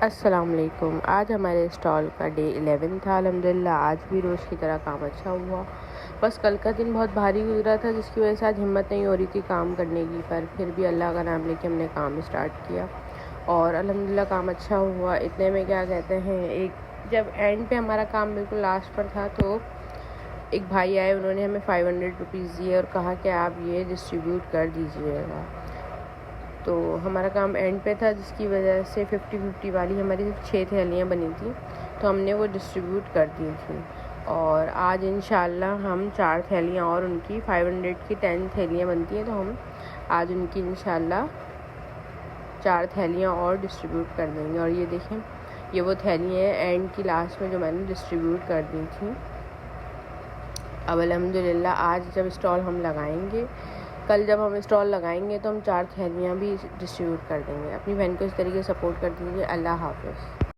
अस्सलाम वालेकुम। आज हमारे स्टॉल का डे 11 था। अल्हम्दुलिल्लाह आज भी रोज़ की तरह काम अच्छा हुआ। बस कल का दिन बहुत भारी गुजरा था, जिसकी वजह से आज हिम्मत नहीं हो रही थी काम करने की, पर फिर भी अल्लाह का नाम लेके हमने काम स्टार्ट किया और अल्हम्दुलिल्लाह काम अच्छा हुआ। इतने में क्या कहते हैं, एक जब एंड पे हमारा काम बिल्कुल लास्ट पर था तो एक भाई आए, उन्होंने हमें 500 रुपीज़ दिए और कहा कि आप ये डिस्ट्रीब्यूट कर दीजिएगा। तो हमारा काम एंड पे था, जिसकी वजह से 50-50 वाली हमारी 6 थैलियाँ बनी थी, तो हमने वो डिस्ट्रीब्यूट कर दी थी। और आज इंशाल्लाह हम 4 थैलियाँ और उनकी 500 की 10 थैलियाँ बनती हैं, तो हम आज उनकी इंशाल्लाह 4 थैलियाँ और डिस्ट्रीब्यूट कर देंगे। और ये देखें, ये वो थैलियाँ हैं एंड की लास्ट में जो मैंने डिस्ट्रीब्यूट कर दी थी। अब अल्हम्दुलिल्लाह आज जब स्टॉल हम लगाएंगे, कल जब हम स्टॉल लगाएंगे तो हम 4 थैलियाँ भी डिस्ट्रीब्यूट कर देंगे। अपनी बहन को इस तरीके से सपोर्ट कर दीजिए। अल्लाह हाफ़िज़।